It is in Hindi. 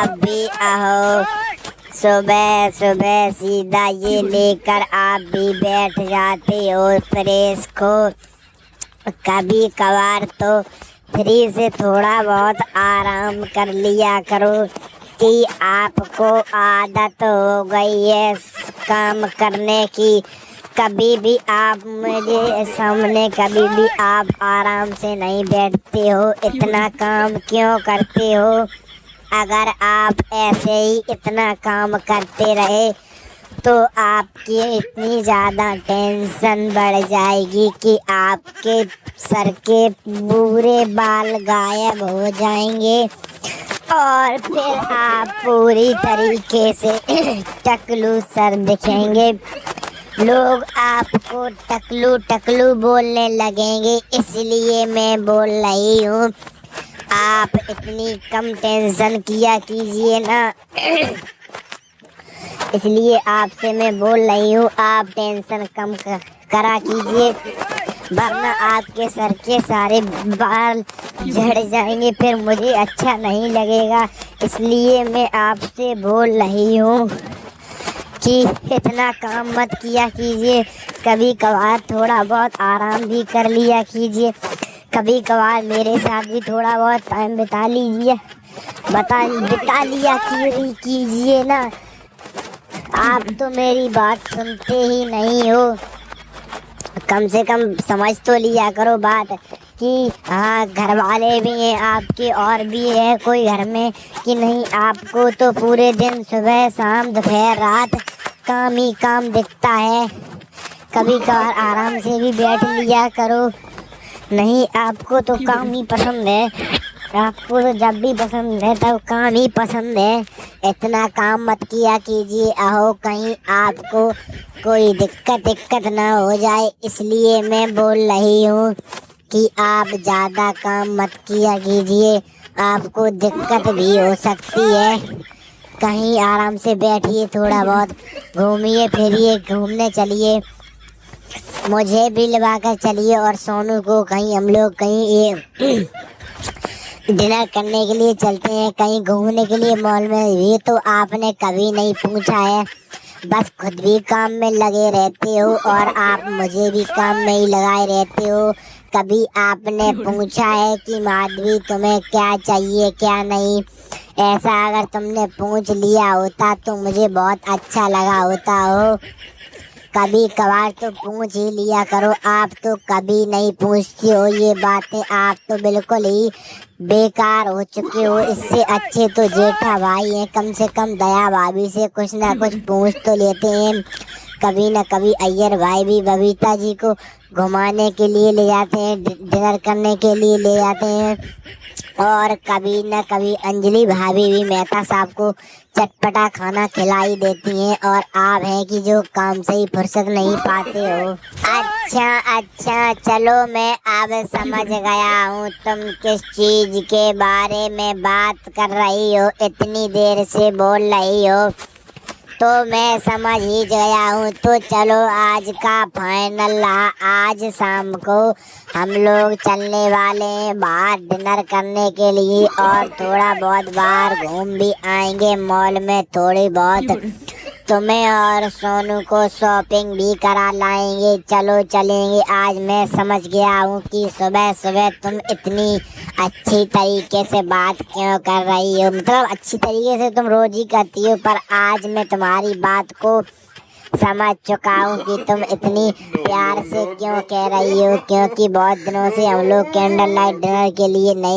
आप भी आओ। सुबह सुबह सीधा ये लेकर आप भी बैठ जाते हो प्रेस को। कभी कभार तो फ्री से थोड़ा बहुत आराम कर लिया करो कि आपको आदत हो गई है काम करने की। कभी भी आप मुझे सामने कभी भी आप आराम से नहीं बैठते हो, इतना काम क्यों करते हो? अगर आप ऐसे ही इतना काम करते रहे तो आपकी इतनी ज़्यादा टेंशन बढ़ जाएगी कि आपके सर के पूरे बाल गायब हो जाएंगे और फिर आप पूरी तरीके से टकलू सर दिखेंगे। लोग आपको टकलू टकलू बोलने लगेंगे, इसलिए मैं बोल रही हूँ आप इतनी कम टेंशन किया कीजिए ना। इसलिए आपसे मैं बोल रही हूँ आप टेंशन कम करा कीजिए, वरना आपके सर के सारे बाल झड़ जाएंगे, फिर मुझे अच्छा नहीं लगेगा। इसलिए मैं आपसे बोल रही हूँ कि इतना काम मत किया कीजिए। कभी कभार थोड़ा बहुत आराम भी कर लिया कीजिए। कभी कभार मेरे साथ भी थोड़ा बहुत टाइम बिता लिया कीजिए ना। आप तो मेरी बात सुनते ही नहीं हो। कम से कम समझ तो लिया करो बात कि हाँ घर वाले भी हैं आपके और भी है कोई घर में कि नहीं। आपको तो पूरे दिन सुबह शाम दोपहर रात काम ही काम दिखता है। कभी कभार आराम से भी बैठ लिया करो। नहीं, आपको तो काम ही पसंद है। आपको तो जब भी पसंद है तब काम ही पसंद है। इतना काम मत किया कीजिए, आहो कहीं आपको कोई दिक्कत ना हो जाए। इसलिए मैं बोल रही हूँ कि आप ज़्यादा काम मत किया कीजिए, आपको दिक्कत भी हो सकती है। कहीं आराम से बैठिए, थोड़ा बहुत घूमिए फिरिए, घूमने चलिए, मुझे भी लगा कर चलिए और सोनू को कहीं हम लोग कहीं डिनर करने के लिए चलते हैं, कहीं घूमने के लिए मॉल में। ये तो आपने कभी नहीं पूछा है, बस खुद भी काम में लगे रहते हो और आप मुझे भी काम में ही लगाए रहते हो। कभी आपने पूछा है कि माधवी तुम्हें क्या चाहिए क्या नहीं? ऐसा अगर तुमने पूछ लिया होता तो मुझे बहुत अच्छा लगा होता हो। कभी कभार तो पूछ ही लिया करो, आप तो कभी नहीं पूछती हो ये बातें। आप तो बिल्कुल ही बेकार हो चुके हो। इससे अच्छे तो जेठा भाई हैं, कम से कम दया भाभी से कुछ ना कुछ पूछ तो लेते हैं। कभी ना कभी अय्यर भाई भी बबीता जी को घुमाने के लिए ले जाते हैं, डिनर करने के लिए ले जाते हैं। और कभी न कभी अंजलि भाभी भी मेहता साहब को चटपटा खाना खिलाई देती हैं। और आप हैं कि जो काम से ही फुर्सत नहीं पाते हो। अच्छा चलो मैं अब समझ गया हूँ तुम किस चीज़ के बारे में बात कर रही हो, इतनी देर से बोल रही हो तो मैं समझ ही गया हूँ। तो चलो आज का फाइनल रहा, आज शाम को हम लोग चलने वाले हैं बाहर डिनर करने के लिए और थोड़ा बहुत बाहर घूम भी आएंगे मॉल में। थोड़ी बहुत तुम्हें और सोनू को शॉपिंग भी करा लाएंगे। चलो चलेंगे। आज मैं समझ गया हूँ कि सुबह सुबह तुम इतनी अच्छी तरीके से बात क्यों कर रही हो। मतलब अच्छी तरीके से तुम रोज ही करती हो, पर आज मैं तुम्हारी बात को समझ चुका हूँ कि तुम इतनी प्यार से क्यों कह रही हो। क्योंकि बहुत दिनों से हम लोग कैंडल लाइट डिनर के लिए नहीं